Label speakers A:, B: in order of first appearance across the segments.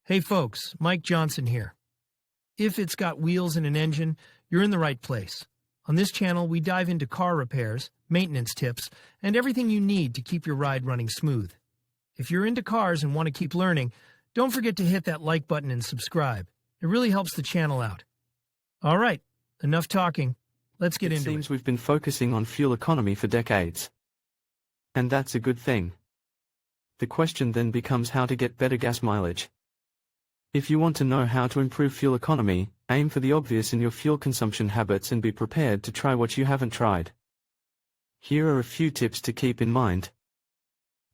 A: Hey folks, Mike Johnson here. If it's got wheels and an engine, you're in the right place. On this channel, we dive into car repairs, maintenance tips, and everything you need to keep your ride running smooth. If you're into cars and want to keep learning, don't forget to hit that like button and subscribe. It really helps the channel out. All right, enough talking. Let's get into it.
B: It seems we've been focusing on fuel economy for decades. And that's a good thing. The question then becomes how to get better gas mileage. If you want to know how to improve fuel economy, aim for the obvious in your fuel consumption habits and be prepared to try what you haven't tried. Here are a few tips to keep in mind.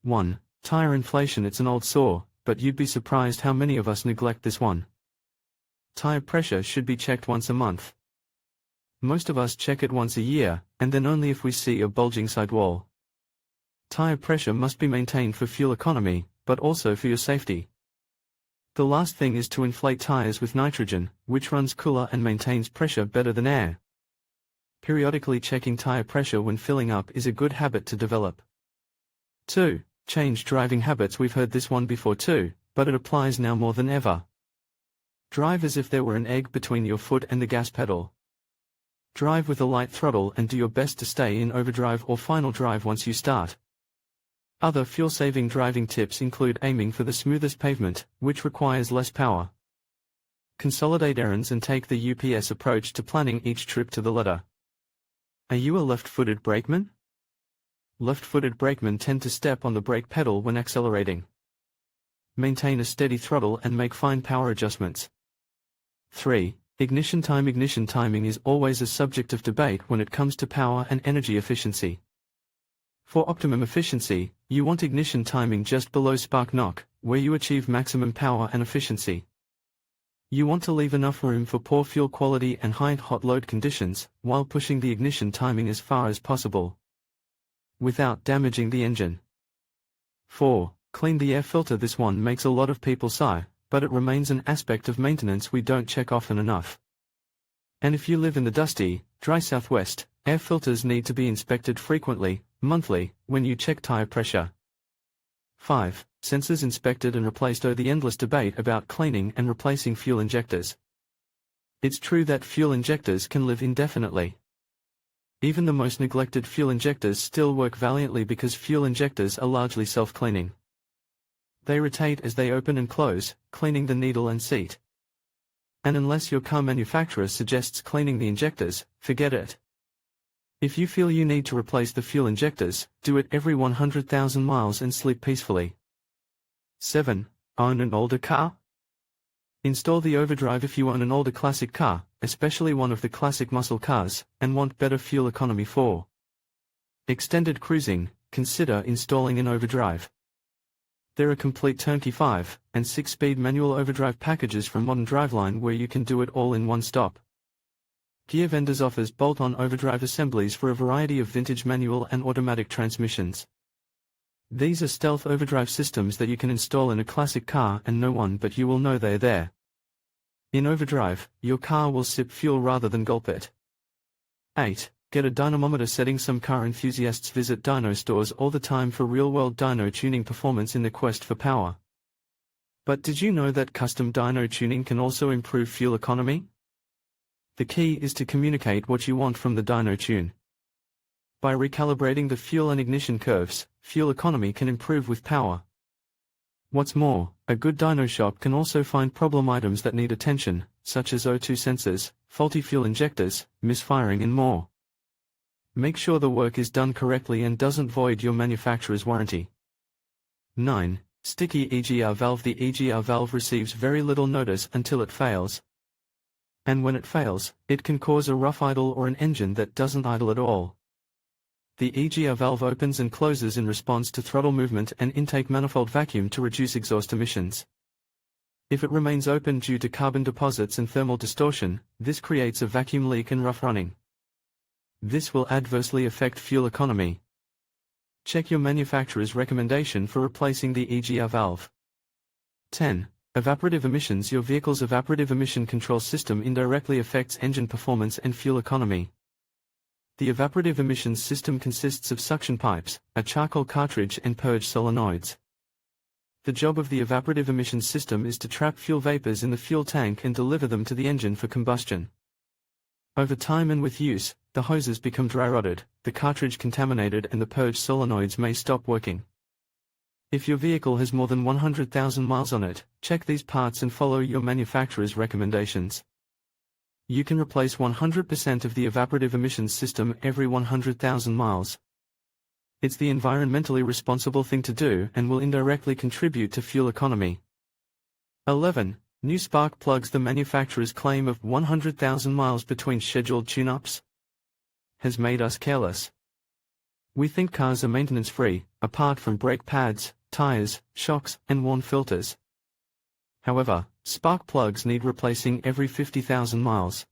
B: 1. Tire inflation. It's an old saw, but you'd be surprised how many of us neglect this one. Tire pressure should be checked once a month. Most of us check it once a year, and then only if we see a bulging sidewall. Tire pressure must be maintained for fuel economy, but also for your safety. The last thing is to inflate tires with nitrogen, which runs cooler and maintains pressure better than air. Periodically checking tire pressure when filling up is a good habit to develop. 2. Change driving habits. We've heard this one before too, but it applies now more than ever. Drive as if there were an egg between your foot and the gas pedal. Drive with a light throttle and do your best to stay in overdrive or final drive once you start. Other fuel-saving driving tips include aiming for the smoothest pavement, which requires less power. Consolidate errands and take the UPS approach to planning each trip to the letter. Are you a left-footed brakeman? Left-footed brakemen tend to step on the brake pedal when accelerating. Maintain a steady throttle and make fine power adjustments. 3. Ignition time. Ignition timing is always a subject of debate when it comes to power and energy efficiency. For optimum efficiency, you want ignition timing just below spark knock, where you achieve maximum power and efficiency. You want to leave enough room for poor fuel quality and high hot load conditions, while pushing the ignition timing as far as possible, without damaging the engine. 4. Clean the air filter. This one makes a lot of people sigh, but it remains an aspect of maintenance we don't check often enough. And if you live in the dusty, dry Southwest, air filters need to be inspected frequently, monthly, when you check tire pressure. 5. Sensors inspected and replaced. The endless debate about cleaning and replacing fuel injectors. It's true that fuel injectors can live indefinitely. Even the most neglected fuel injectors still work valiantly because fuel injectors are largely self-cleaning. They rotate as they open and close, cleaning the needle and seat. And unless your car manufacturer suggests cleaning the injectors, forget it. If you feel you need to replace the fuel injectors, do it every 100,000 miles and sleep peacefully. 7. Own an older car? Install the overdrive if you own an older classic car, especially one of the classic muscle cars, and want better fuel economy. 4. Extended cruising. Consider installing an overdrive. There are complete turnkey 5 and 6-speed manual overdrive packages from Modern Driveline where you can do it all in one stop. Gear Vendors offers bolt-on overdrive assemblies for a variety of vintage manual and automatic transmissions. These are stealth overdrive systems that you can install in a classic car and no one but you will know they're there. In overdrive, your car will sip fuel rather than gulp it. 8. Get a dynamometer setting. Some car enthusiasts visit dyno stores all the time for real-world dyno tuning performance in the quest for power. But did you know that custom dyno tuning can also improve fuel economy? The key is to communicate what you want from the dyno tune. By recalibrating the fuel and ignition curves, fuel economy can improve with power. What's more, a good dyno shop can also find problem items that need attention, such as O2 sensors, faulty fuel injectors, misfiring and more. Make sure the work is done correctly and doesn't void your manufacturer's warranty. 9. Sticky EGR valve. The EGR valve receives very little notice until it fails. And when it fails, it can cause a rough idle or an engine that doesn't idle at all. The EGR valve opens and closes in response to throttle movement and intake manifold vacuum to reduce exhaust emissions. If it remains open due to carbon deposits and thermal distortion, this creates a vacuum leak and rough running. This will adversely affect fuel economy. Check your manufacturer's recommendation for replacing the EGR valve. 10. Evaporative emissions. Your vehicle's evaporative emission control system indirectly affects engine performance and fuel economy. The evaporative emissions system consists of suction pipes, a charcoal cartridge and purge solenoids. The job of the evaporative emissions system is to trap fuel vapors in the fuel tank and deliver them to the engine for combustion. Over time and with use, the hoses become dry-rotted, the cartridge contaminated and the purge solenoids may stop working. If your vehicle has more than 100,000 miles on it, check these parts and follow your manufacturer's recommendations. You can replace 100% of the evaporative emissions system every 100,000 miles. It's the environmentally responsible thing to do and will indirectly contribute to fuel economy. 11. New spark plugs. The manufacturer's claim of 100,000 miles between scheduled tune-ups has made us careless. We think cars are maintenance-free, apart from brake pads, tires, shocks, and worn filters. However, spark plugs need replacing every 50,000 miles.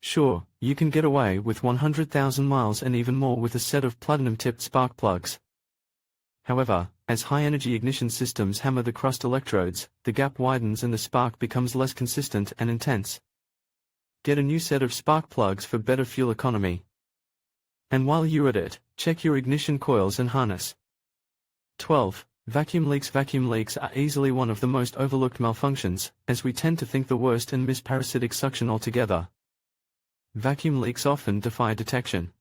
B: Sure, you can get away with 100,000 miles and even more with a set of platinum-tipped spark plugs. However, as high-energy ignition systems hammer the crust electrodes, the gap widens and the spark becomes less consistent and intense. Get a new set of spark plugs for better fuel economy. And while you're at it, check your ignition coils and harness. 12. Vacuum leaks. Vacuum leaks are easily one of the most overlooked malfunctions, as we tend to think the worst and miss parasitic suction altogether. Vacuum leaks often defy detection.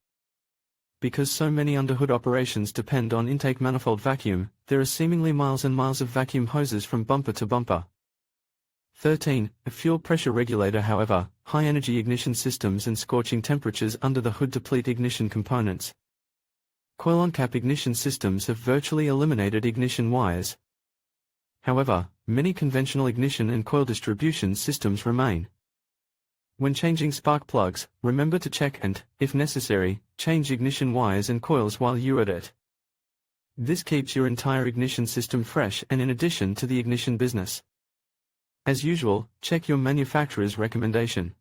B: Because so many underhood operations depend on intake manifold vacuum, there are seemingly miles and miles of vacuum hoses from bumper to bumper. 13. A fuel pressure regulator. However, high-energy ignition systems and scorching temperatures under the hood deplete ignition components. Coil-on-cap ignition systems have virtually eliminated ignition wires. However, many conventional ignition and coil distribution systems remain. When changing spark plugs, remember to check and, if necessary, change ignition wires and coils while you're at it. This keeps your entire ignition system fresh and in addition to the ignition business. As usual, check your manufacturer's recommendation.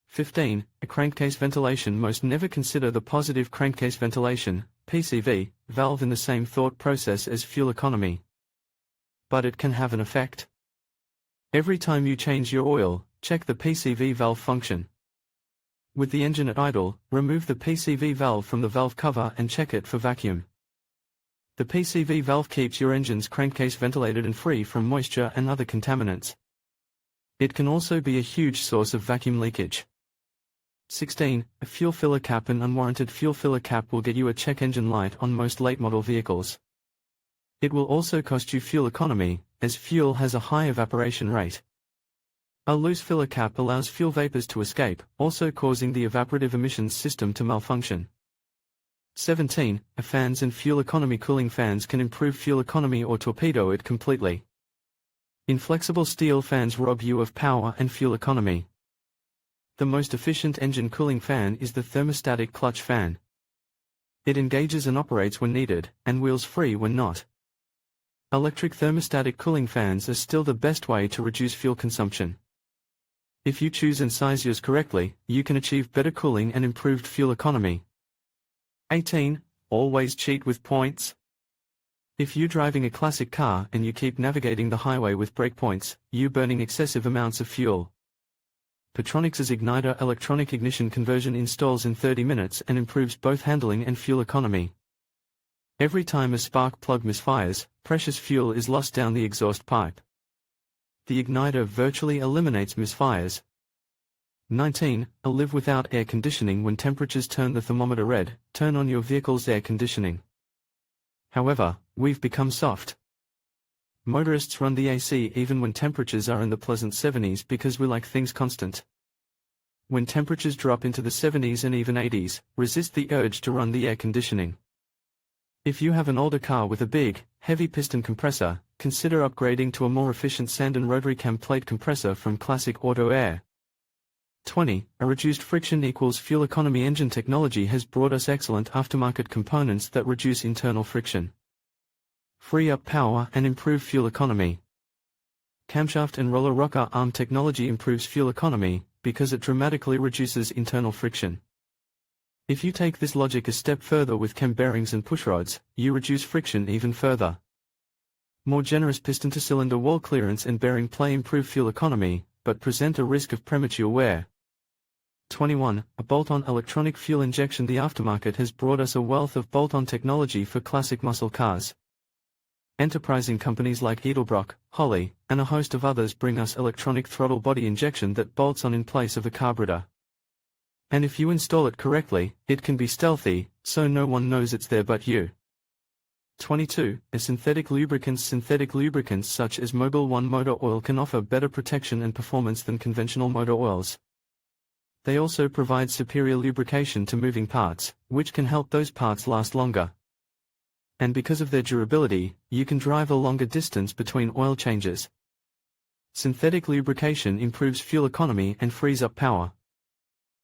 B: 15. A crankcase ventilation. Most never consider the positive crankcase ventilation, PCV, valve in the same thought process as fuel economy. But it can have an effect. Every time you change your oil, check the PCV valve function. With the engine at idle, remove the PCV valve from the valve cover and check it for vacuum. The PCV valve keeps your engine's crankcase ventilated and free from moisture and other contaminants. It can also be a huge source of vacuum leakage. 16. A fuel filler cap. An unwarranted fuel filler cap will get you a check engine light on most late-model vehicles. It will also cost you fuel economy, as fuel has a high evaporation rate. A loose filler cap allows fuel vapors to escape, also causing the evaporative emissions system to malfunction. 17. Fans and fuel economy. Cooling fans can improve fuel economy or torpedo it completely. Inflexible steel fans rob you of power and fuel economy. The most efficient engine cooling fan is the thermostatic clutch fan. It engages and operates when needed, and wheels free when not. Electric thermostatic cooling fans are still the best way to reduce fuel consumption. If you choose and size yours correctly, you can achieve better cooling and improved fuel economy. 18. Always cheat with points. If you're driving a classic car and you keep navigating the highway with breakpoints, you're burning excessive amounts of fuel. Petronix's Igniter electronic ignition conversion installs in 30 minutes and improves both handling and fuel economy. Every time a spark plug misfires, precious fuel is lost down the exhaust pipe. The igniter virtually eliminates misfires. 19. Live without air conditioning. When temperatures turn the thermometer red, turn on your vehicle's air conditioning. However, we've become soft. Motorists run the AC even when temperatures are in the pleasant 70s because we like things constant. When temperatures drop into the 70s and even 80s, resist the urge to run the air conditioning. If you have an older car with a big, heavy piston compressor, consider upgrading to a more efficient sand and rotary cam plate compressor from Classic Auto Air. 20. A reduced friction equals fuel economy. Engine technology has brought us excellent aftermarket components that reduce internal friction, free up power and improve fuel economy. Camshaft and roller rocker arm technology improves fuel economy because it dramatically reduces internal friction. If you take this logic a step further with cam bearings and pushrods, you reduce friction even further. More generous piston-to-cylinder wall clearance and bearing play improve fuel economy, but present a risk of premature wear. 21. A bolt-on electronic fuel injection. The aftermarket has brought us a wealth of bolt-on technology for classic muscle cars. Enterprising companies like Edelbrock, Holley, and a host of others bring us electronic throttle body injection that bolts on in place of a carburetor. And if you install it correctly, it can be stealthy, so no one knows it's there but you. 22. Synthetic lubricants. Synthetic lubricants such as Mobil 1 motor oil can offer better protection and performance than conventional motor oils. They also provide superior lubrication to moving parts, which can help those parts last longer. And because of their durability, you can drive a longer distance between oil changes. Synthetic lubrication improves fuel economy and frees up power.